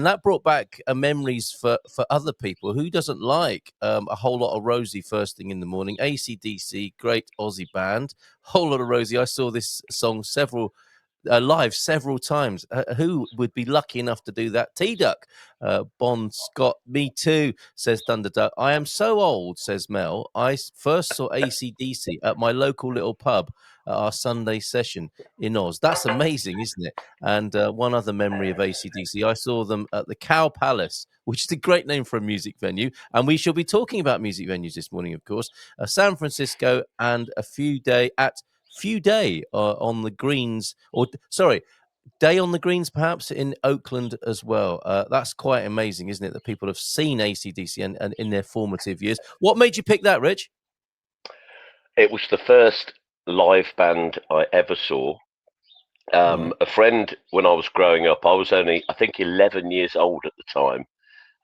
And that brought back memories for other people. Who doesn't like a whole lot of Rosie first thing in the morning? AC/DC, great Aussie band. Whole lot of Rosie. I saw this song live several times. Who would be lucky enough to do that? T-Duck, Bon Scott, me too, says Thunderduck. I am so old, says Mel. I first saw AC/DC at my local little pub at our Sunday session in Oz. That's amazing, isn't it? And one other memory of AC/DC, I saw them at the Cow Palace, which is a great name for a music venue. And we shall be talking about music venues this morning, of course. San Francisco and a few day on the greens, Day on the Greens, perhaps in Oakland as well. That's quite amazing, isn't it? That people have seen AC/DC and in their formative years. What made you pick that, Rich? It was the first live band I ever saw. A friend, when I was growing up, I was only, I think, 11 years old at the time.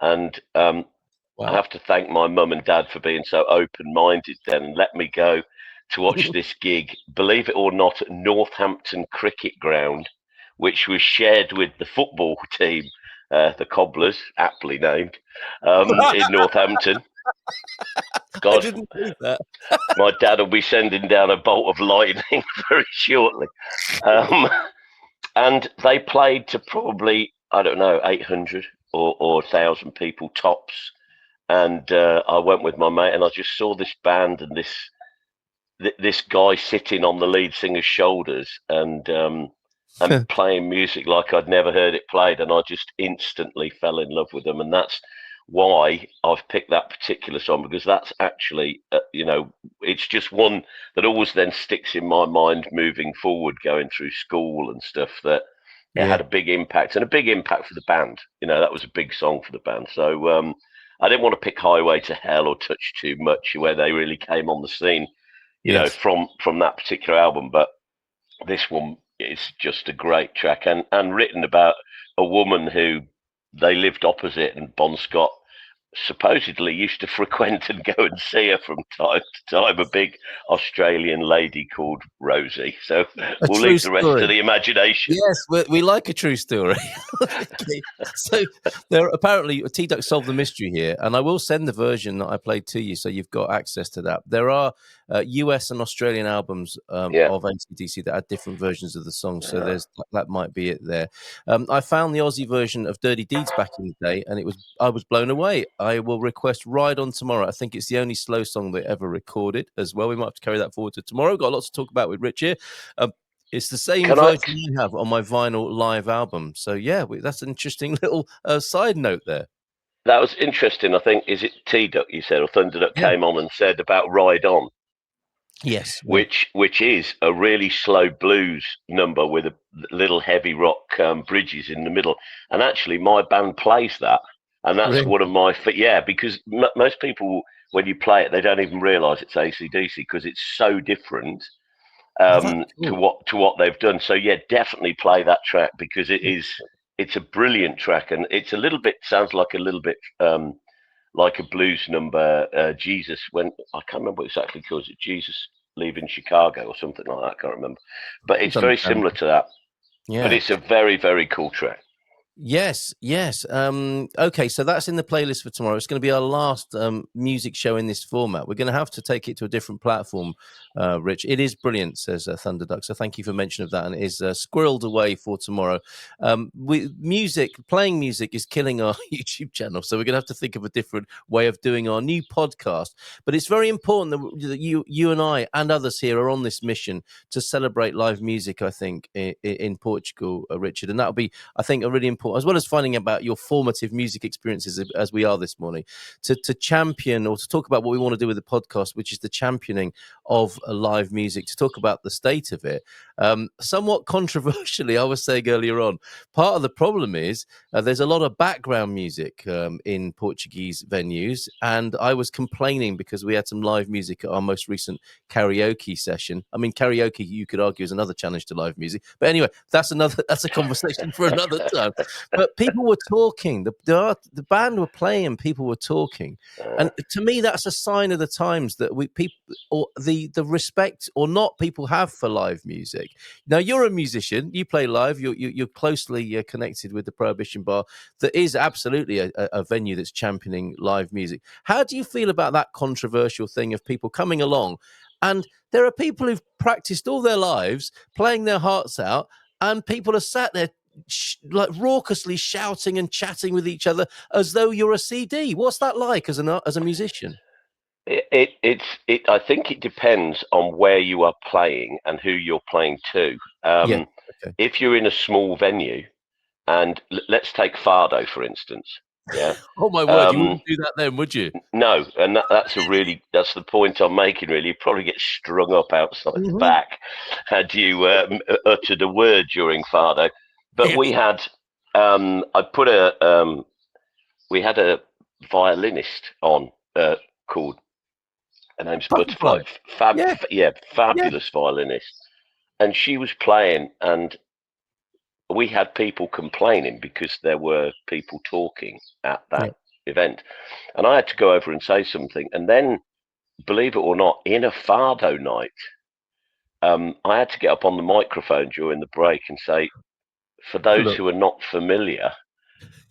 And I have to thank my mum and dad for being so open-minded then and let me go to watch this gig, believe it or not, at Northampton Cricket Ground, which was shared with the football team, the Cobblers, aptly named, in Northampton. God, I didn't believe that. My dad will be sending down a bolt of lightning very shortly. And they played to probably, I don't know, 800 or 1,000 people tops. And I went with my mate and I just saw this band and this guy sitting on the lead singer's shoulders and playing music like I'd never heard it played. And I just instantly fell in love with them. And that's why I've picked that particular song, because that's actually, it's just one that always then sticks in my mind moving forward, going through school and stuff, that it had a big impact, and a big impact for the band. That was a big song for the band. So I didn't want to pick Highway to Hell or Touch Too Much, where they really came on the scene, from that particular album. But this one is just a great track, and written about a woman who they lived opposite, and Bon Scott supposedly used to frequent and go and see her from time to time, a big Australian lady called Rosie. So we'll leave the rest to the imagination. Yes, we like a true story. Okay. So there apparently T-Duck solved the mystery here, and I will send the version that I played to you so you've got access to that. There are US and Australian albums of AC/DC that had different versions of the song, so that might be it there. I found the Aussie version of Dirty Deeds back in the day, and I was blown away. I will request Ride On tomorrow. I think it's the only slow song they ever recorded as well. We might have to carry that forward to tomorrow. Got lots to talk about with Rich here. It's the same version I have on my vinyl live album. So, that's an interesting little side note there. That was interesting. I think, is it T-Duck you said, or Thunderduck came on and said about Ride On? Yes. Which is a really slow blues number with a little heavy rock bridges in the middle. And actually, my band plays that. And that's one of my, because most people, when you play it, they don't even realise it's AC/DC because it's so different to what they've done. So definitely play that track, because it's a brilliant track, and it's a little bit, sounds like a little bit like a blues number. Jesus, when I can't remember what exactly it was, Jesus Leaving Chicago or something like that. I can't remember, but it's very similar to that. Yeah, but it's a very, very cool track. Yes. Okay, so that's in the playlist for tomorrow. It's going to be our last music show in this format. We're going to have to take it to a different platform, Rich. It is brilliant, says Thunderduck. So thank you for mention of that, and it is squirreled away for tomorrow. Playing music is killing our YouTube channel, so we're going to have to think of a different way of doing our new podcast. But it's very important that you and I and others here are on this mission to celebrate live music, I think, in Portugal, Richard. And that'll be, I think, a really important, as well as finding about your formative music experiences as we are this morning, to champion, or to talk about what we want to do with the podcast, which is the championing of live music, to talk about the state of it. Somewhat controversially, I was saying earlier on, part of the problem is there's a lot of background music in Portuguese venues, and I was complaining because we had some live music at our most recent karaoke session. I mean, karaoke, you could argue, is another challenge to live music, but anyway, that's a conversation for another time. But people were talking. The band were playing, and people were talking. And to me, that's a sign of the times that we people or the respect or not people have for live music. Now, you're a musician. You play live. You're closely connected with the Prohibition Bar. That is absolutely a venue that's championing live music. How do you feel about that controversial thing of people coming along? And there are people who've practiced all their lives playing their hearts out, and people are sat there like raucously shouting and chatting with each other as though you're a CD. What's that like as a musician? I think it depends on where you are playing and who you're playing to. Yeah. Okay. If you're in a small venue, and let's take Fardo for instance, yeah. Oh my word, you wouldn't do that then, would you? No, and that's the point I'm making. Really, you probably get strung up outside the Mm-hmm. back had you uttered a word during Fardo. But Yes. we had, we had a violinist on called, her name's Butterfly. Butterfly. Yeah. Yeah, Yeah. fabulous violinist, and she was playing, and we had people complaining because there were people talking at Yeah. that event, and I had to go over and say something, and then, believe it or not, in a Fardo night, I had to get up on the microphone during the break and say, for those Look. who are not familiar,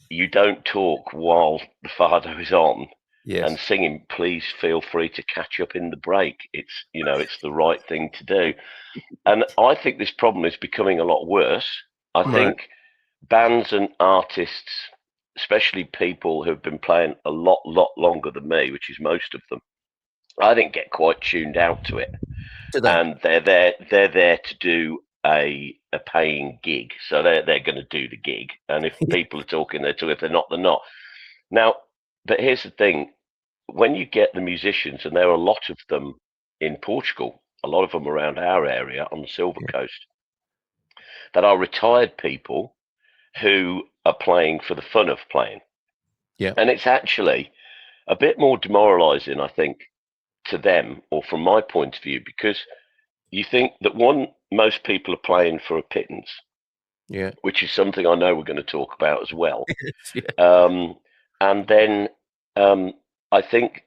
you don't talk while the Fardo is on and Yes. singing. Please feel free to catch up in the break. It's the right thing to do. And I think this problem is becoming a lot worse. I Right. think bands and artists, especially people who've been playing a lot longer than me, which is most of them, I think get quite tuned out to it, To that. and they're there to do a paying gig, so they're going to do the gig, and if people are talking, they're talking. If they're not, they're not. Now, but here's the thing: when you get the musicians, and there are a lot of them in Portugal, a lot of them around our area on the Silver Yeah. Coast, that are retired people who are playing for the fun of playing, Yeah. and it's actually a bit more demoralising, I think, to them, or from my point of view, because you think that one, most people are playing for a pittance, Yeah. which is something I know we're going to talk about as well. Yeah. Um, and then I think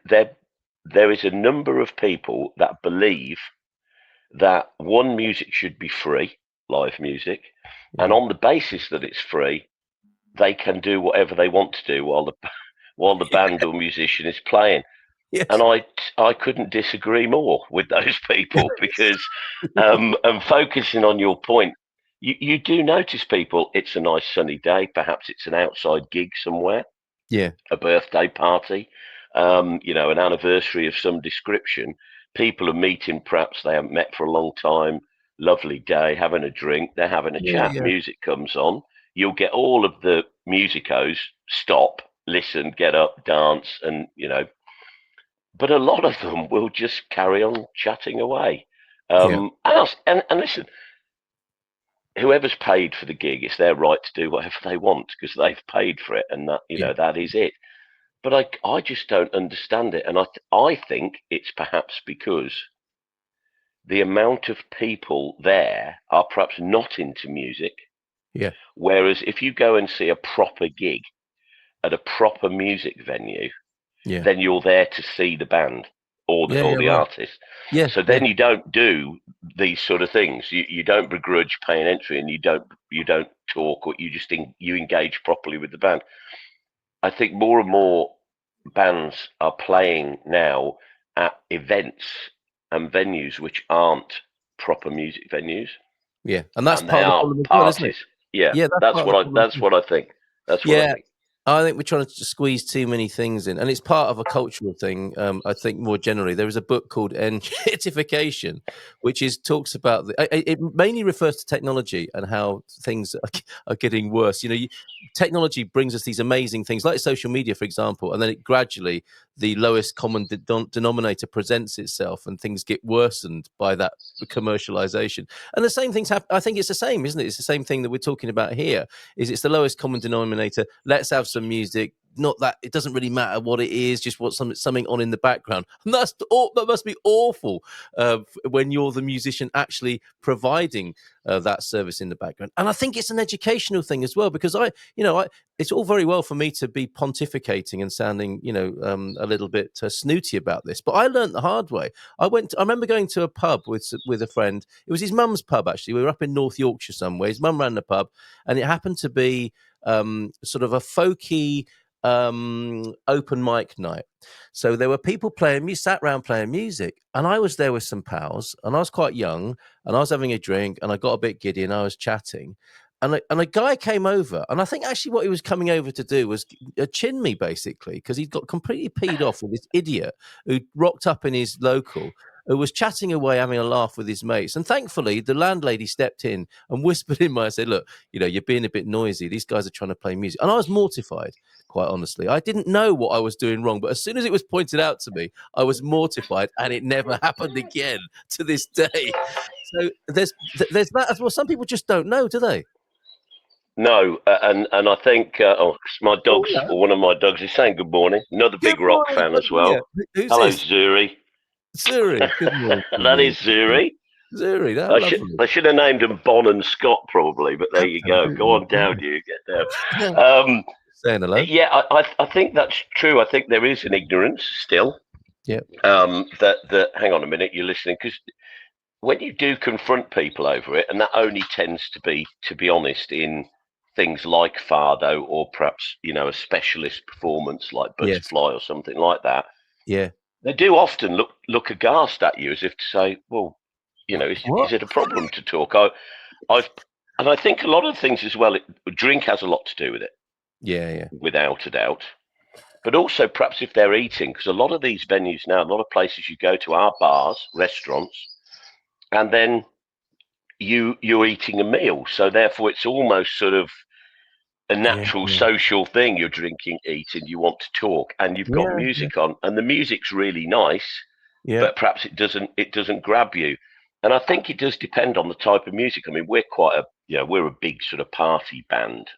there there is a number of people that believe that one, music should be free, live music, and Yeah. on the basis that it's free, they can do whatever they want to do while the while the band or musician is playing. And Yes. I couldn't disagree more with those people because, and focusing on your point, you do notice people. It's a nice sunny day. Perhaps it's an outside gig somewhere, Yeah. a birthday party, an anniversary of some description. People are meeting. Perhaps they haven't met for a long time. Lovely day, having a drink. They're having a Yeah. chat. Yeah. Music comes on. You'll get all of the musicos stop, listen, get up, dance, and but a lot of them will just carry on chatting away. Yeah. And listen, whoever's paid for the gig, it's their right to do whatever they want because they've paid for it, and that Yeah. that is it. But I just don't understand it, and I think it's perhaps because the amount of people there are perhaps not into music. Yeah. Whereas if you go and see a proper gig at a proper music venue, Yeah. then you're there to see the band or the Yeah. Yeah. Right. artist. Yeah. So Yeah. then you don't do these sort of things. You don't begrudge paying entry, and you don't talk, or you engage properly with the band. I think more and more bands are playing now at events and venues which aren't proper music venues, Yeah. And that's and they part of the are problem as well, isn't it? parties. Yeah, Yeah. That's that's part of the what I problem. that's what I think. That's what I Yeah, think. I think we're trying to squeeze too many things in, and it's part of a cultural thing. I think more generally, there is a book called Gentrification, which is talks about it mainly refers to technology and how things are getting worse. Technology brings us these amazing things like social media, for example, and then it gradually the lowest common denominator presents itself, and things get worsened by that commercialization. And the same things happen. I think it's the same, isn't it? It's the same thing that we're talking about here is it's the lowest common denominator. Let's have some music. not that it doesn't really matter what it is, just what something on in the background. And that must be awful when you're the musician actually providing that service in the background. And I think it's an educational thing as well, because it's all very well for me to be pontificating and sounding, a little bit snooty about this, but I learned the hard way. I remember going to a pub with a friend. It was his mum's pub, actually. We were up in North Yorkshire somewhere. His mum ran the pub, and it happened to be sort of a folky open mic night. So there were people sat around playing music, and I was there with some pals, and I was quite young, and I was having a drink, and I got a bit giddy, and I was chatting. And a guy came over, and I think actually what he was coming over to do was chin me, basically, because he'd got completely peed off with this idiot who rocked up in his local, who was chatting away, having a laugh with his mates. And thankfully, the landlady stepped in and whispered in my ear, said, "Look, you're being a bit noisy. These guys are trying to play music." And I was mortified, quite honestly. I didn't know what I was doing wrong, but as soon as it was pointed out to me, I was mortified, and it never happened again to this day. So there's that as well. Some people just don't know, do they? No, and I think my Oh, dogs, yeah. or one of my dogs, is saying good morning. Another Good big rock morning. fan Good as morning. well. Yeah. Who's Hello, this? Zuri. Zuri. Good morning. Good That morning. is Zuri. Zuri. That I should lovely. I should have named them Bon and Scott probably, but there you go. Go Absolutely. on down, you get down. Yeah. Um, Saying hello. yeah, I think that's true. I think there is an ignorance still. Yeah. That hang on a minute, you're listening, because when you do confront people over it, and that only tends to be honest, in things like Fado, or perhaps a specialist performance like Yes. Butterfly or something like that, Yeah. they do often look aghast at you, as if to say, "Well, What? is it a problem to talk?" I've and I think a lot of things as well. Drink has a lot to do with it, Yeah. Yeah. without a doubt. But also perhaps if they're eating, because a lot of these venues now, a lot of places you go to are bars, restaurants, and then you're eating a meal, so therefore it's almost sort of a Yeah. natural Yeah. social thing. You're drinking, eating, you want to talk, and you've got Yeah. Yeah. music on, and the music's really nice, Yeah. but perhaps it doesn't grab you. And I think it does depend on the type of music. I mean, we're a big sort of party band,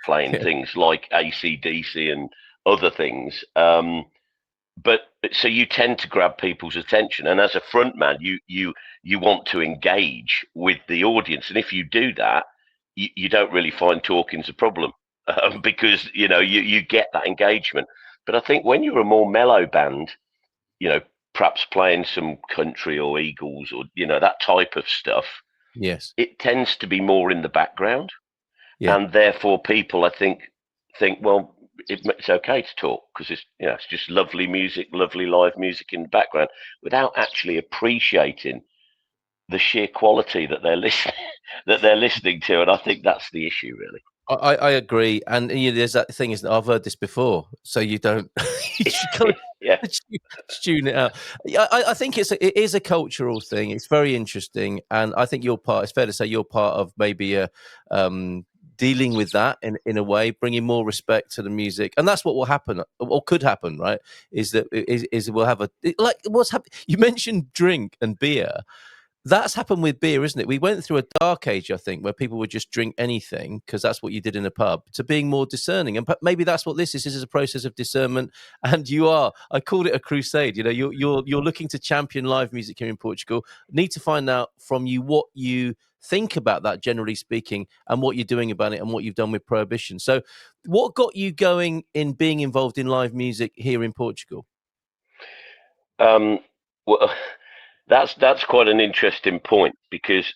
playing Yeah. things like AC/DC and other things. But so you tend to grab people's attention, and as a frontman, you want to engage with the audience, and if you do that, you don't really find talking's a problem, because you get that engagement. But I think when you're a more mellow band, you know, perhaps playing some country or Eagles, or that type of stuff, Yes. it tends to be more in the background, Yeah. and therefore people, I think, well, it's okay to talk, because it's just lovely music, lovely live music in the background, without actually appreciating the sheer quality that they're listening that they're listening to. And I think that's the issue, really. I agree, and there's that thing is that I've heard this before, so you don't you should kind Yeah. of tune it out. Yeah, I think it is a cultural thing. It's very interesting, and I think you're part. It's fair to say you're part of maybe dealing with that in a way, bringing more respect to the music, and that's what will happen or could happen, right? Is that is we'll have like what's happened? You mentioned drink and beer. That's happened with beer, isn't it? We went through a dark age, I think, where people would just drink anything because that's what you did in a pub, to being more discerning. And maybe that's what this is. This is a process of discernment. And you are. I called it a crusade. You're looking to champion live music here in Portugal. Need to find out from you what you think about that, generally speaking, and what you're doing about it, and what you've done with Prohibition. So, what got you going in being involved in live music here in Portugal? um well, that's quite an interesting point, because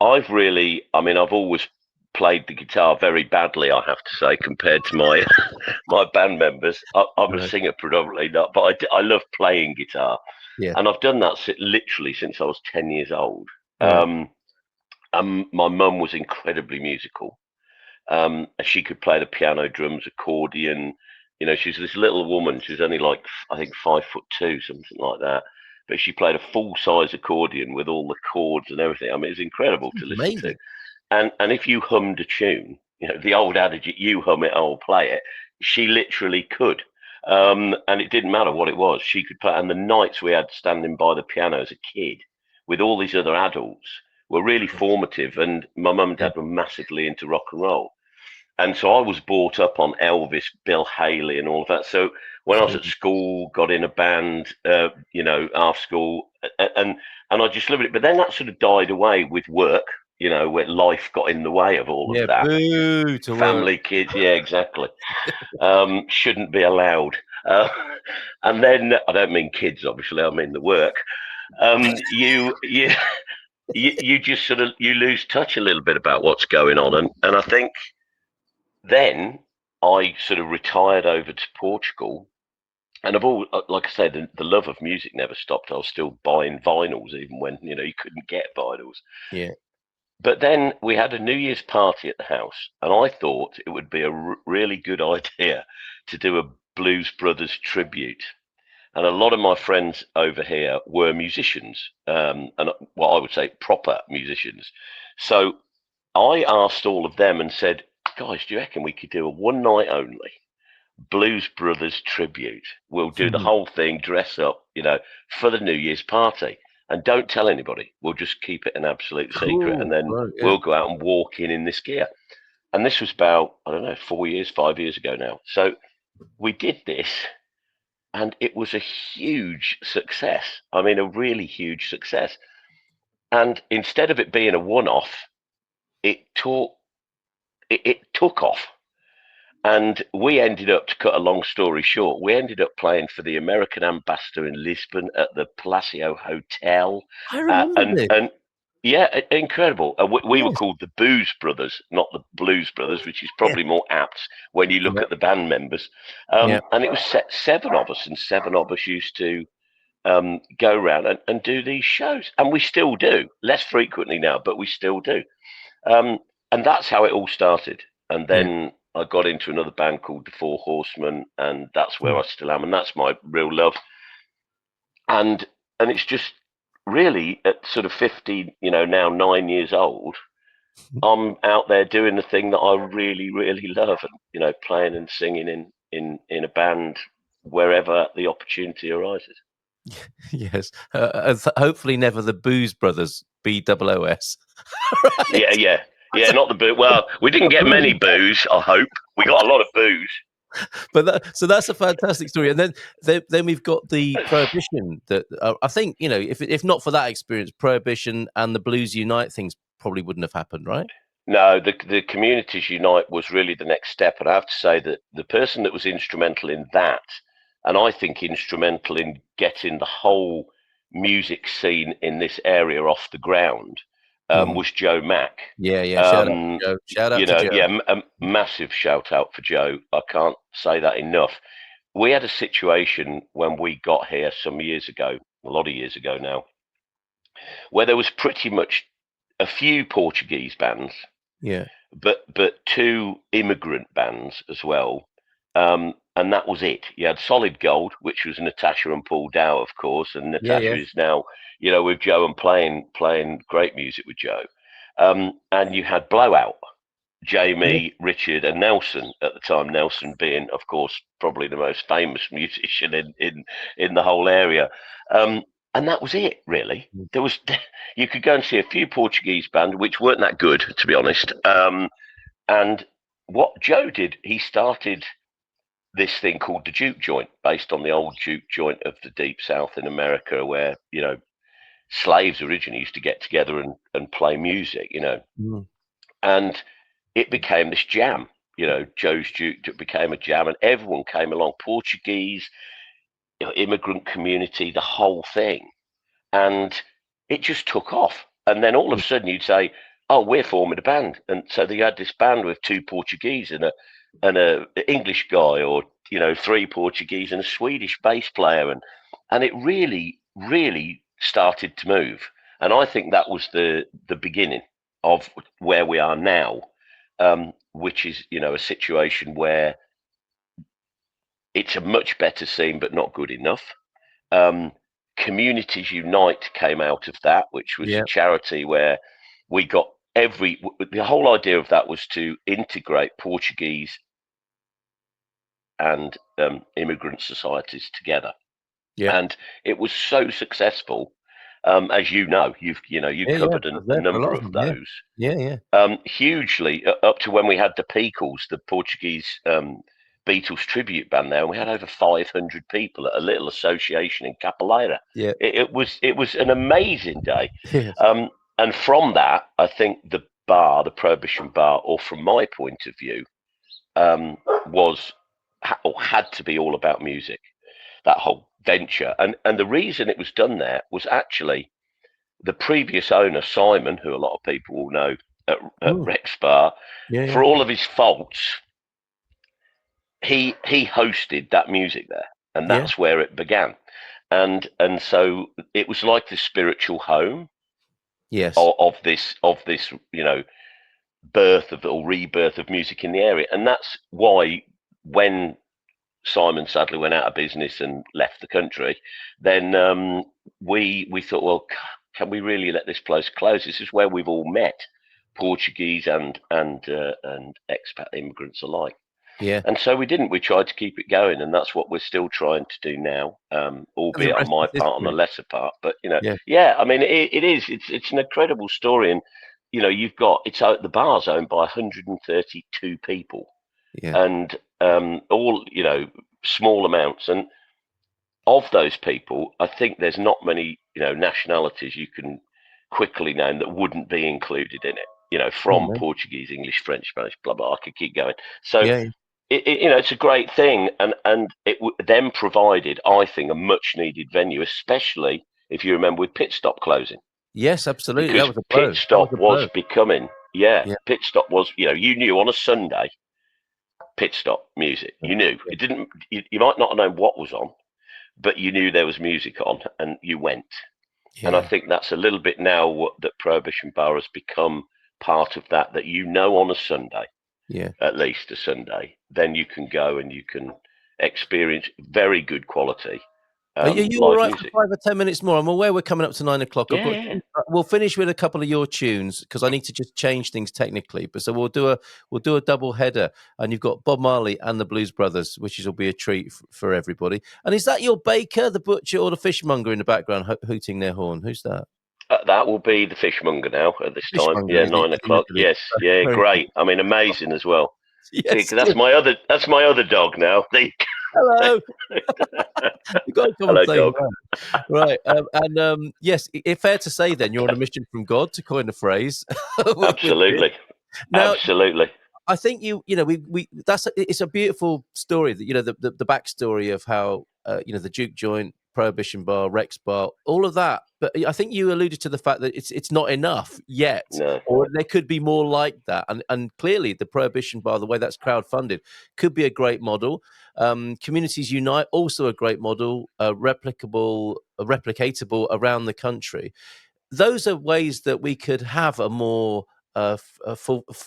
I've always played the guitar very badly, I have to say, compared to my my band members. I'm a Right. singer predominantly, not, but I love playing guitar, Yeah. and I've done that literally since I was 10 years old. Right. My mum was incredibly musical. And she could play the piano, drums, accordion. She's this little woman. She was only like, I think, 5'2", something like that. But she played a full size accordion with all the chords and everything. I mean, it's incredible to listen to. Amazing. And if you hummed a tune, the old adage, you hum it, I'll play it. She literally could. And it didn't matter what it was. She could play. And the nights we had standing by the piano as a kid with all these other adults were really formative. And my mum and Yeah. dad were massively into rock and roll. and so I was brought up on Elvis, Bill Haley, and all of that. So when I was at school, got in a band, after school, and I just loved it. But then that sort of died away with work, where life got in the way of all of Yeah, that. boo to work. Family, kids, yeah, exactly. Shouldn't be allowed. And then I don't mean kids, obviously. I mean the work. You you just sort of you lose touch a little bit about what's going on, and I think then I sort of retired over to Portugal, and I've all like I said, the love of music never stopped. I was still buying vinyls even when you couldn't get vinyls. Yeah. But then we had a New Year's party at the house, and I thought it would be a really good idea to do a Blues Brothers tribute. And a lot of my friends over here were musicians, and what I would say proper musicians. So I asked all of them and said, guys, do you reckon we could do a one night only Blues Brothers tribute? We'll do the whole thing, dress up, for the New Year's party. And don't tell anybody. We'll just keep it an absolute secret. And Cool. then Right, yeah. we'll go out and walk in this gear. And this was about, I don't know, 4 years, 5 years ago now. So we did this, and it was a huge success. I mean, a really huge success. And instead of it being a one-off, it took it took off. And we ended up, to cut a long story short, we ended up playing for the American ambassador in Lisbon at the Palacio Hotel, I remember and this. yeah, incredible. We were Yes. called the Booze Brothers, not the Blues Brothers, which is Yeah. probably more apt when you look Yeah. at the band members. Yeah. And it was seven of us, and seven of us used to go around and do these shows, and we still do, less frequently now, but we still do. Um, and that's how it all started. And Yeah. then I got into another band called the Four Horsemen, and that's where Mm. I still am, and that's my real love. And it's just really at sort of 50, now 9 years old, I'm out there doing the thing that I really, really love, and playing and singing in a band wherever the opportunity arises. Yes. Hopefully never the Booze Brothers, BOOS. Yeah, Right. yeah, yeah. Not the boo. Well, we didn't get many boos. I hope we got a lot of boos. But so that's a fantastic story. And then we've got the prohibition that I think if not for that experience, prohibition and the Blues Unite things probably wouldn't have happened, right? No, the Communities Unite was really the next step, and I have to say that the person that was instrumental in that, and I think instrumental in getting the whole music scene in this area off the ground, Mhm. was Joe Mack. Yeah, yeah. Shout out to Joe. Shout out to Joe. Yeah, a massive shout out for Joe. I can't say that enough. We had a situation when we got here some years ago, a lot of years ago now, where there was pretty much a few Portuguese bands, Yeah, but two immigrant bands as well. And that was it. You had Solid Gold, which was Natasha and Paul Dow, of course, and yeah, Natasha yeah, is now, with Joe and playing great music with Joe. And you had Blowout, yeah. Jamie, Richard, and Nelson at the time. Nelson being, of course, probably the most famous musician in the whole area. And that was it, really. Mm. There was you could go and see a few Portuguese bands which weren't that good, to be honest. And what Joe did, he started this thing called the Juke Joint, based on the old Juke Joint of the Deep South in America, where slaves originally used to get together and play music. Mm. And it became this jam. Joe's Juke became a jam, and everyone came along. Portuguese, immigrant community, the whole thing, and it just took off. And then all of a sudden, you'd say, "Oh, we're forming a band," and so they had this band with two Portuguese and a English guy, or three Portuguese and a Swedish bass player, and it really, really started to move. And I think that was the beginning of where we are now, which is a situation where it's a much better scene, but not good enough. Um, Communities Unite came out of that, which was a Yeah, charity where we got the whole idea of that was to integrate Portuguese and immigrant societies together. yeah. And it was so successful as you know, you've Yeah. covered I was a there for a number lot of of them. Yeah. those. Yeah. Yeah. Hugely, up to when we had the Peakles, the Portuguese Beatles tribute band there, and we had over 500 people at a little association in Capeleira. Yeah. It was an amazing day, Yes. and from that, I think the Prohibition Bar, or from my point of view, was or had to be all about music. That whole venture, and the reason it was done there was actually the previous owner, Simon, who a lot of people will know at Mm. Rex Bar, Yeah. for Yeah. all of his faults, he hosted that music there, and Yeah. that's where it began. And so it was like the spiritual home Yes. of this birth of or rebirth of music in the area, and that's why when Simon sadly went out of business and left the country, then we thought, well, can we really let this place close? This is where we've all met, Portuguese and expat immigrants alike. Yeah. And so we didn't. We tried to keep it going, and that's what we're still trying to do now, And the albeit on rest my is part, on the history. lesser part. But Yeah. yeah, I mean, it is. It's an incredible story, and you've got the bar's owned by 132 people, Yeah. and all small amounts, and of those people, I think there's not many nationalities you can quickly name that wouldn't be included in it. Oh, From man. Portuguese, English, French, Spanish, blah blah. I could keep going. So Yeah. it's a great thing, and then provided, I think, a much needed venue, especially if you remember with Pit Stop closing, Yes. Absolutely. That because was a Pit blow. That was Stop a was blow. becoming, Yeah. Pit Stop was, you knew on a Sunday, Pit Stop music. Yeah. You knew it didn't. You might not know what was on, but you knew there was music on, and you went. And I Yeah. think that's a little bit now that Prohibition Bar has become part of that. That on a Sunday, Yeah. at least a Sunday, then you can go and you can experience very good quality Are you all live right for music. 5 or 10 minutes more? I'm aware we're coming up to 9 o'clock. I've Yeah, got. yeah, We'll finish with a couple of your tunes because I need to just change things technically. But so we'll do a double header, and you've got Bob Marley and the Blues Brothers, which will be a treat for everybody. And is that your baker, the butcher, or the fishmonger in the background hooting their horn? Who's that? that will be the fishmonger now at this time. Fishmonger Yeah, is nine in o'clock. Italy. Yes, yeah, Very good. great. I mean, amazing as well. See, Yes. 'cause that's my other dog now. Hello. You've got to come and Hello, say dog. hello. Right. And yes, fair to say then you're on a mission from God, to coin a phrase with this. Absolutely, Now, absolutely. I think it's a beautiful story that the backstory of how the Duke Joint, Prohibition Bar, Rex Bar, all of that. But I think you alluded to the fact that it's not enough yet, No, or there could be more like that. And clearly, the Prohibition Bar, the way that's crowdfunded, could be a great model. Communities Unite, also a great model, replicatable around the country. Those are ways that we could have a more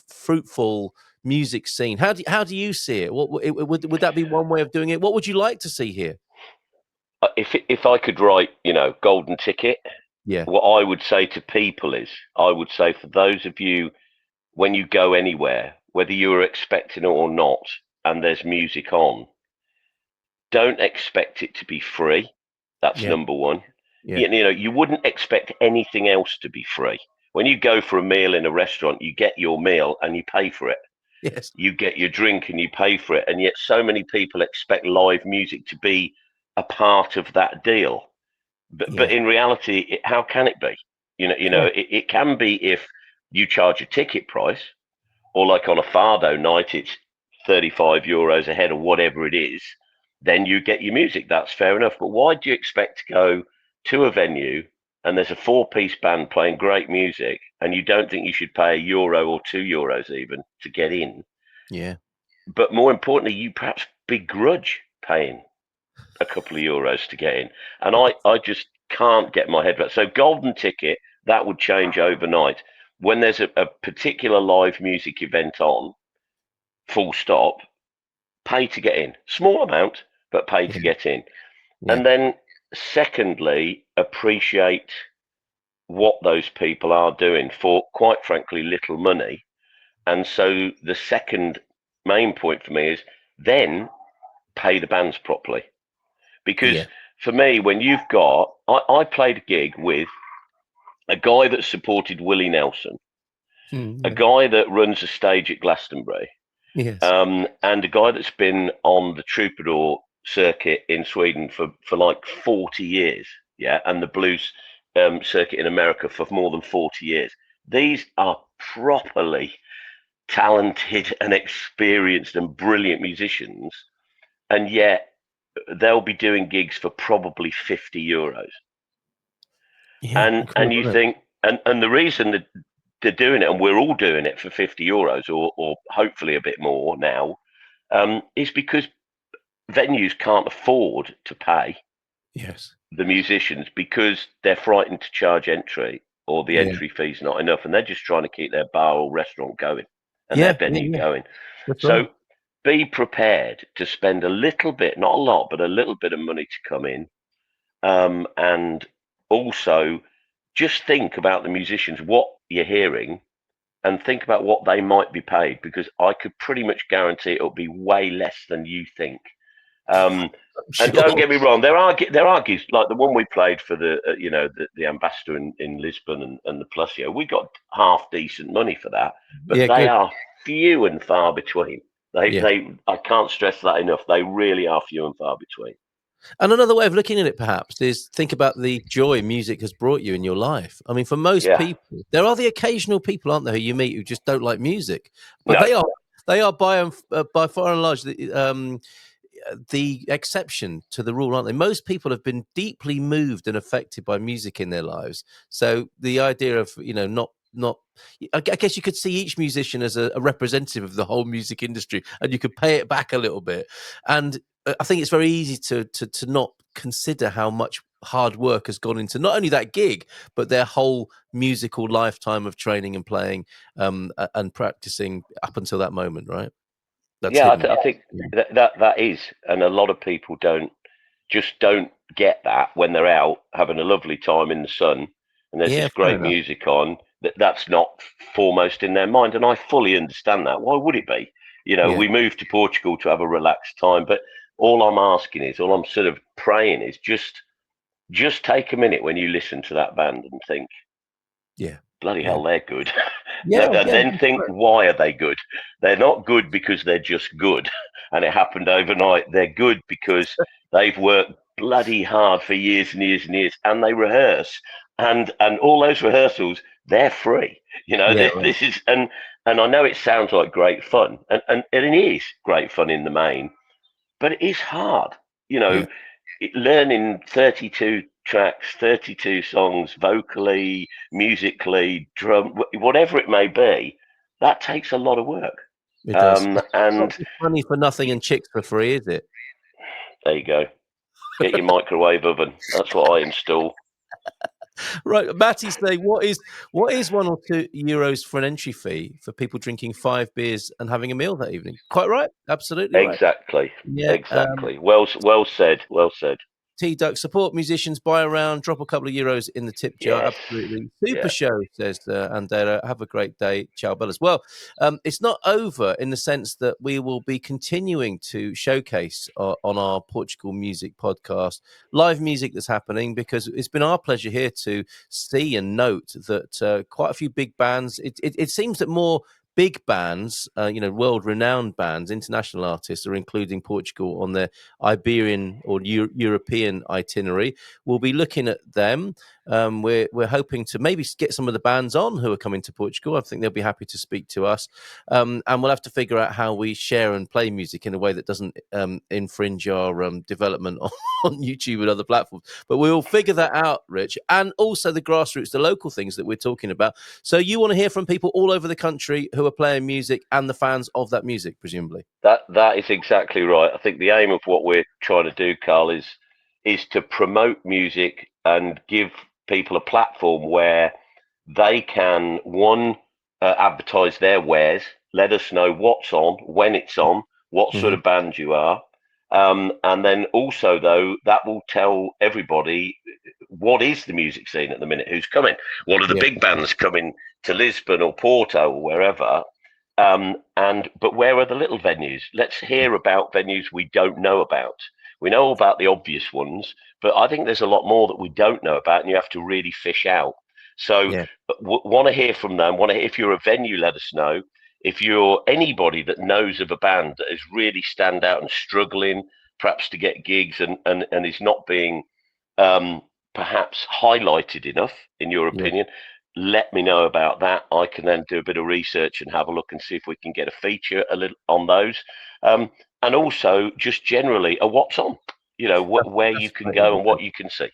fruitful music scene. How do you see it? What would that be one way of doing it? What would you like to see here? if I could write, golden ticket, Yeah. what I would say to people is, I would say for those of you, when you go anywhere, whether you are expecting it or not, and there's music on, don't expect it to be free. That's Yeah. number one. Yeah. You wouldn't expect anything else to be free. When you go for a meal in a restaurant, you get your meal and you pay for it. Yes. You get your drink and you pay for it. And yet so many people expect live music to be a part of that deal. But Yeah. in reality, how can it be? Yeah. It can be if you charge a ticket price, or like on a Fardo night, it's €35 a head or whatever it is. Then you get your music. That's fair enough. But why do you expect to go to a venue and there's a four-piece band playing great music, and you don't think you should pay €1 or €2 even to get in? Yeah. But more importantly, you perhaps begrudge paying a couple of euros to get in. And I just can't get my head around. So golden ticket, that would change overnight. When there's a particular live music event on, full stop, pay to get in. Small amount, but pay to Yeah. get in. Yeah. And then secondly, appreciate what those people are doing for, quite frankly, little money. And so the second main point for me is then pay the bands properly. Because Yeah. for me, when you've got, I played a gig with a guy that supported Willie Nelson, a Yeah. guy that runs a stage at Glastonbury, Yes. and a guy that's been on the Troubadour circuit in Sweden for like 40 years, yeah, and the blues circuit in America for more than 40 years. These are properly talented and experienced and brilliant musicians, and yet they'll be doing gigs for probably €50. Yeah. And you Incredible, isn't it? think, and the reason that they're doing it, and we're all doing it for €50, or hopefully a bit more now, is because venues can't afford to pay Yes. the musicians because they're frightened to charge entry, or the Yeah. entry fee's not enough, and they're just trying to keep their bar or restaurant going and their Yeah. Yeah. venue Yeah. going. That's right. So be prepared to spend a little bit, not a lot, but a little bit of money to come in, and also just think about the musicians, what you're hearing, and think about what they might be paid, because I could pretty much guarantee it'll be way less than you think. Um, and don't Sure. get me wrong, there are gigs like the one we played for the Ambassador in Lisbon, and the Plusio. We got half decent money for that, but Yeah. they Good. are few and far between. Yeah. They I can't stress that enough. They really are few and far between. And another way of looking at it, perhaps, is think about the joy music has brought you in your life. I mean, for most Yeah, people, there are the occasional people, aren't there, who you meet who just don't like music, but no, they are by far and large the exception to the rule, aren't they? Most people have been deeply moved and affected by music in their lives. So the idea of not I guess you could see each musician as a representative of the whole music industry, and you could pay it back a little bit. And I think it's very easy to not consider how much hard work has gone into not only that gig, but their whole musical lifetime of training and playing and practicing up until that moment, right? That's yeah, hidden. I think that is, and a lot of people don't get that when they're out having a lovely time in the sun, and there's Yeah, this fair great enough. music on. That's not foremost in their mind, and I fully understand that. Why would it be? Yeah, We moved to Portugal to have a relaxed time, but all I'm sort of praying is just take a minute when you listen to that band and think, yeah, bloody yeah, hell, they're good. yeah, And yeah. then think, why are they good? They're not good because they're just good and it happened overnight. They're good because they've worked bloody hard for years and years and years, and they rehearse. And all those rehearsals, they're free. Yeah, right. This is, and I know it sounds like great fun, and it is great fun in the main, but it is hard. You Yeah, know, learning 32 tracks, 32 songs, vocally, musically, drum, whatever it may be, that takes a lot of work. it does. It's not And just money for nothing and chicks for free, is it? there you go. Get your microwave oven. That's what I install. Right, Matty's saying, what is €1 or €2 for an entry fee for people drinking 5 beers and having a meal that evening? Quite right, absolutely right. Exactly. Yeah, Exactly. Well said. Well said. T Duck, support musicians, buy around, drop a couple of euros in the tip jar. Yes. Absolutely. Super Yeah. show, says Andela. Have a great day. Ciao, Bellas. Well, it's not over in the sense that we will be continuing to showcase on our Portugal music podcast live music that's happening, because it's been our pleasure here to see and note that quite a few big bands, it seems that more big bands, world-renowned bands, international artists are including Portugal on their Iberian or European itinerary. We'll be looking at them. We're hoping to maybe get some of the bands on who are coming to Portugal. I think they'll be happy to speak to us, and we'll have to figure out how we share and play music in a way that doesn't infringe our development on YouTube and other platforms. But we'll figure that out, Rich, and also the grassroots, the local things that we're talking about. So you want to hear from people all over the country who are playing music and the fans of that music, presumably. That is exactly right. I think the aim of what we're trying to do, Carl, is to promote music and give people a platform where they can advertise their wares, let us know what's on, when it's on, what sort Mm-hmm. of band you are, and then also though that will tell everybody what is the music scene at the minute, who's coming, what are the Yeah, big bands coming to Lisbon or Porto or wherever. But where are the little venues? Let's hear about venues we don't know about. We know about the obvious ones, but I think there's a lot more that we don't know about, and you have to really fish out. So Yeah. want to hear from them. If you're a venue, let us know. If you're anybody that knows of a band that is really stand out and struggling, perhaps to get gigs and is not being um, perhaps highlighted enough, in your Yeah. opinion, let me know about that. I can then do a bit of research and have a look and see if we can get a feature a little on those. Um, and also just generally a what's on, where you That's a can great go and what invitation. you can see.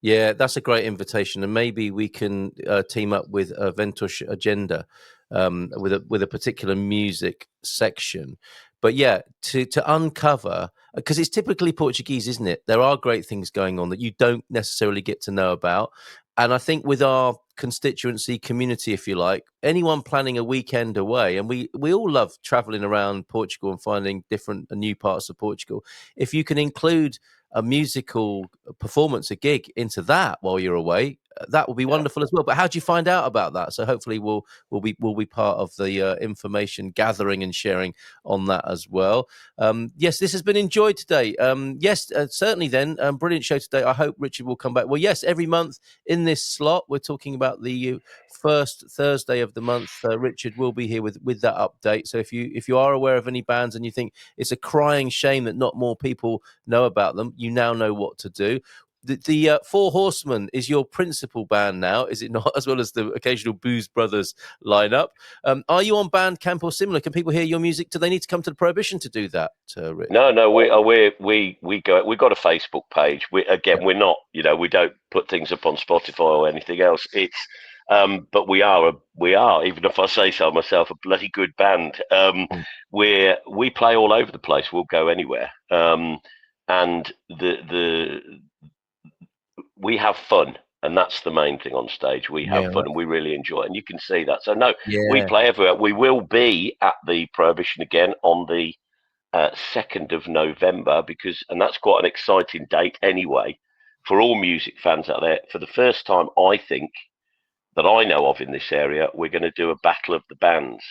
Yeah, that's a great invitation, and maybe we can team up with Ventush Agenda with a particular music section. But yeah, to uncover, because it's typically Portuguese, isn't it? There are great things going on that you don't necessarily get to know about, and I think with our constituency community, if you like, anyone planning a weekend away, and we all love traveling around Portugal and finding different new parts of Portugal. If you can include a musical performance, a gig into that while you're away, that will be Yeah. wonderful as well. But how do you find out about that? So hopefully we'll be part of the information gathering and sharing on that as well. Yes, this has been enjoyed today. Yes, certainly. Then brilliant show today. I hope Richard will come back. Well, yes, every month in this slot we're talking about the first Thursday of the month. Richard will be here with that update. So if you are aware of any bands and you think it's a crying shame that not more people know about them, you now know what to do. The Four Horsemen is your principal band now, is it not? As well as the occasional Booze Brothers lineup. Are you on Bandcamp or similar? Can people hear your music? Do they need to come to the Prohibition to do that, Rich? No, we go. We've got a Facebook page. Yeah. We're not. We don't put things up on Spotify or anything else. But we are. Even if I say so myself, a bloody good band. Mm. We play all over the place. We'll go anywhere. And we have fun, and that's the main thing on stage. We have Yeah. fun, and we really enjoy it, and you can see that. So no, we Yeah. play everywhere. We will be at the Prohibition again on the 2nd of November, and that's quite an exciting date anyway for all music fans out there. For the first time, I think, that I know of in this area, we're going to do a battle of the bands.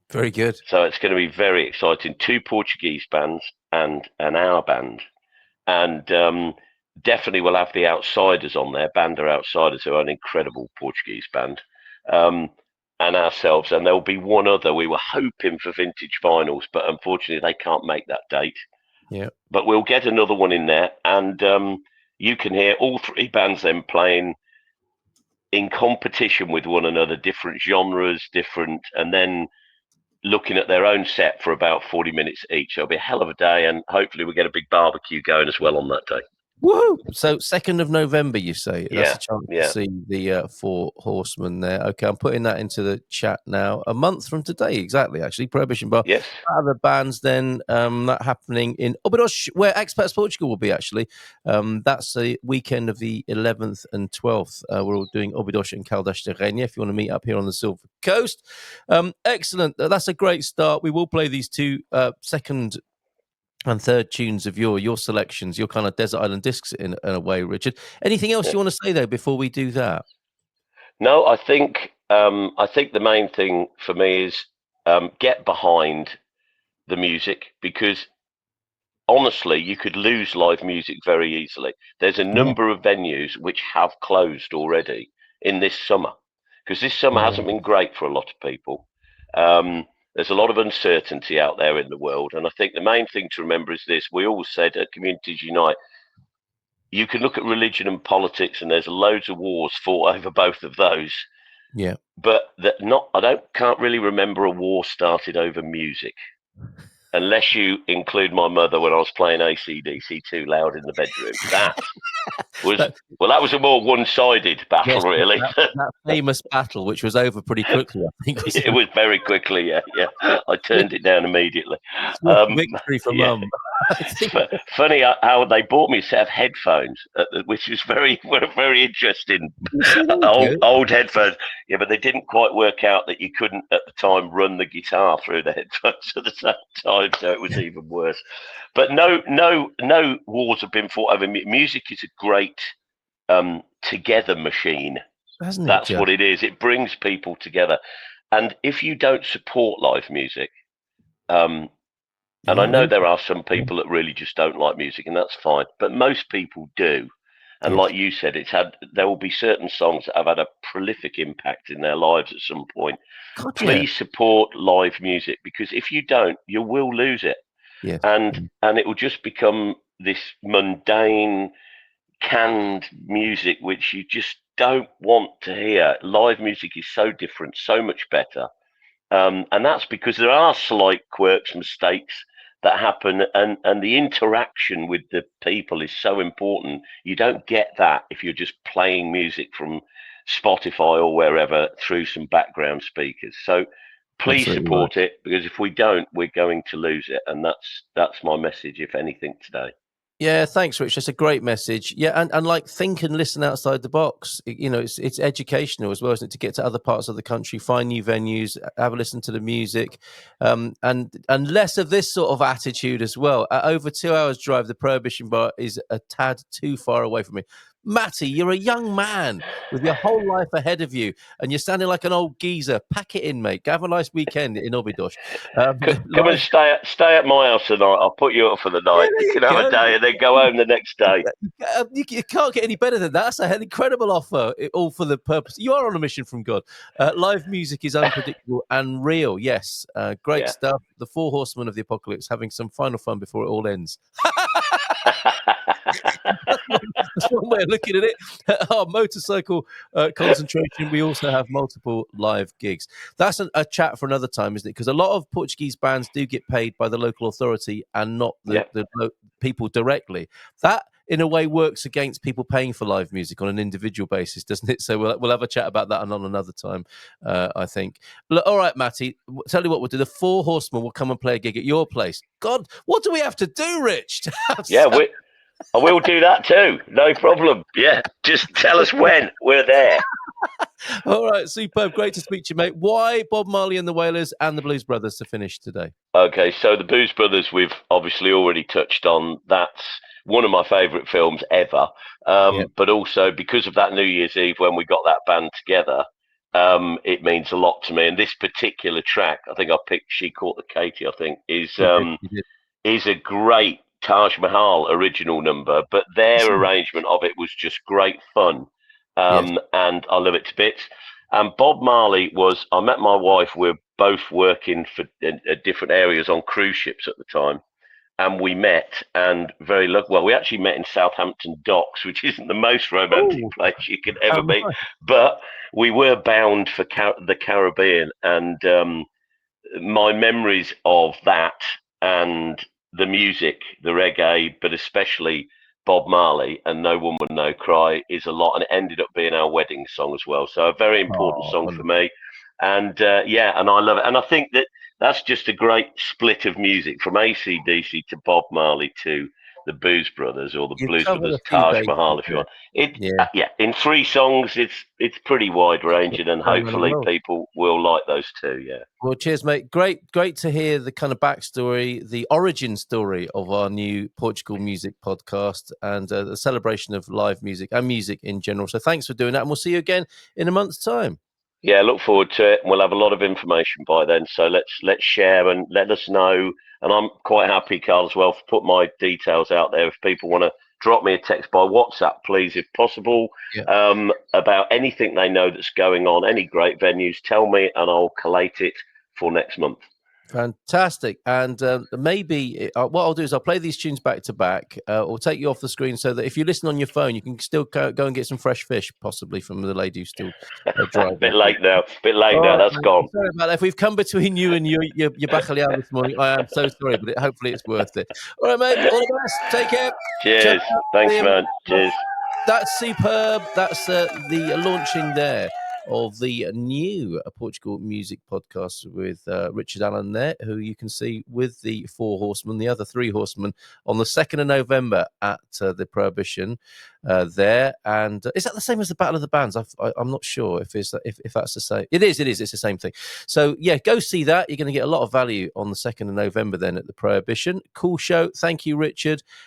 Very good. So it's going to be very exciting. Two Portuguese bands and our band. And definitely we'll have the Outsiders on there, Banda Outsiders, who are an incredible Portuguese band. And ourselves, and there'll be one other. We were hoping for Vintage Vinyls, but unfortunately they can't make that date. Yeah. But we'll get another one in there, and you can hear all three bands then playing in competition with one another, different genres, and then looking at their own set for about 40 minutes each. It'll be a hell of a day, and hopefully we get a big barbecue going as well on that day. Woohoo! So 2nd of November, you say? That's Yeah, a chance to yeah, see the Four Horsemen there. Okay, I'm putting that into the chat now. A month from today, exactly, actually. Prohibition Bar. yes, Other bands then, that happening in Obidos, where Expats Portugal will be, actually. That's the weekend of the 11th and 12th. We're all doing Obidos and Caldas de Rainha if you want to meet up here on the Silver Coast. Excellent. That's a great start. We will play these two second and third tunes of your selections, your kind of desert island discs in a way, Richard. Anything else yeah. you want to say though before we do that? No, I think the main thing for me is get behind the music, because honestly, you could lose live music very easily. There's a Yeah, number of venues which have closed already in this summer, because this summer hasn't yeah, been great for a lot of people. There's a lot of uncertainty out there in the world. And I think the main thing to remember is this: we always said at Communities Unite, you can look at religion and politics, and there's loads of wars fought over both of those. yeah. But can't really remember a war started over music, unless you include my mother when I was playing AC/DC too loud in the bedroom. That was That, that was a more one-sided battle, yes, really. that famous battle, which was over pretty quickly, I think, was It was very quickly, yeah. I swift, turned it down immediately. swift victory for Yeah, Mum. I think. funny how they bought me a set of headphones, which was very, very interesting. You see, there you go. Old headphones, yeah, but they didn't quite work out that you couldn't at the time run the guitar through the headphones at the same time, so it was even worse. But no wars have been fought over. Music is a great together machine. Hasn't it That's just? what it is. It brings people together, and if you don't support live music, um, You're and I not know really. there are some people that really just don't like music, and that's fine. But most people do. And Yes. like you said, there will be certain songs that have had a prolific impact in their lives at some point. God, yeah. Please support live music, because if you don't, you will lose it. Yes. And it will just become this mundane, canned music which you just don't want to hear. Live music is so different, so much better. And that's because there are slight quirks, mistakes that happen, and the interaction with the people is so important. You don't get that if you're just playing music from Spotify or wherever through some background speakers. So please Absolutely support right. it, because if we don't, we're going to lose it. And that's my message, if anything, today. Yeah, thanks, Rich. That's a great message. Yeah, and like think and listen outside the box. You know, it's educational as well, isn't it? To get to other parts of the country, find new venues, have a listen to the music, and less of this sort of attitude as well. At over 2 hours drive, the Prohibition Bar is a tad too far away from me. Matty, you're a young man with your whole life ahead of you, and you're sounding like an old geezer. Pack it in, mate. Have a nice weekend in Obidosh. Come and Live. stay at my house tonight. I'll put you up for the Yeah, night. You there you can have a go. day and then go home the next day. You can't get any better than that. That's an incredible offer, all for the purpose. You are on a mission from God. Live music is unpredictable and real. Yes, great Yeah. stuff. The four horsemen of the apocalypse having some final fun before it all ends. That's one way of looking at it. Our motorcycle concentration, we also have multiple live gigs. That's a chat for another time, isn't it? Because a lot of Portuguese bands do get paid by the local authority and not Yeah. the people directly. That, in a way, works against people paying for live music on an individual basis, doesn't it? So we'll have a chat about that on another time, I think. Look, all right, Matty, tell you what we'll do. The Four Horsemen will come and play a gig at your place. God, what do we have to do, Rich, to have Yeah, I will do that too. No problem. Yeah, just tell us when. We're there. All right, superb. Great to speak to you, mate. Why Bob Marley and the Wailers and the Blues Brothers to finish today? Okay, so the Blues Brothers, we've obviously already touched on. That's one of my favourite films ever. Yeah. But also because of that New Year's Eve when we got that band together, it means a lot to me. And this particular track, I think I picked "She Caught the Katie." I think You did. is a great Taj Mahal original number, but their arrangement of it was just great fun. Yes. And I love it to bits. And Bob Marley I met my wife, we're both working at different areas on cruise ships at the time. And we met, and we actually met in Southampton Docks, which isn't the most romantic Oh, place you could ever how meet, nice. but we were bound for the Caribbean. And my memories of that and the music, the reggae, but especially Bob Marley and "No Woman, No Cry" is a lot, and it ended up being our wedding song as well. So a very important Oh, song for wonderful. me, and and I love it. And I think that's just a great split of music from AC/DC to Bob Marley to the Blues Brothers, or the You've Blues covered Brothers a few Taj bases Mahal, if you there. want. It Yeah, Yeah, in 3 songs, it's pretty wide you've ranging, and done really hopefully well. people will like those too. Yeah. Well, cheers, mate. Great to hear the kind of backstory, the origin story of our new Portugal music podcast, and the celebration of live music and music in general. So thanks for doing that, and we'll see you again in a month's time. Yeah, look forward to it. We'll have a lot of information by then, so let's share and let us know. And I'm quite happy, Carl, as well, to put my details out there. If people want to drop me a text by WhatsApp, please, if possible, Yeah. about anything they know that's going on, any great venues, tell me, and I'll collate it for next month. Fantastic. And maybe what I'll do is I'll play these tunes back to back, or take you off the screen so that if you listen on your phone, you can still go and get some fresh fish, possibly from the lady who's still driving. Bit late now. Bit late All now. right, That's mate. gone. Sorry about that. If we've come between you and your bacalhau this morning, I am so sorry, but hopefully it's worth it. All right, mate. All the best. Take care. Ciao. Cheers. See Thanks, you, man. mate. Cheers. That's superb. That's the launching there of the new Portugal music podcast with Richard Allen there, who you can see with the Four Horsemen, the other three horsemen, on the 2nd of November at the Prohibition there. And is that the same as the Battle of the Bands? I'm not sure if that's the same. It is. It's the same thing. So, yeah, go see that. You're going to get a lot of value on the 2nd of November then at the Prohibition. Cool show. Thank you, Richard.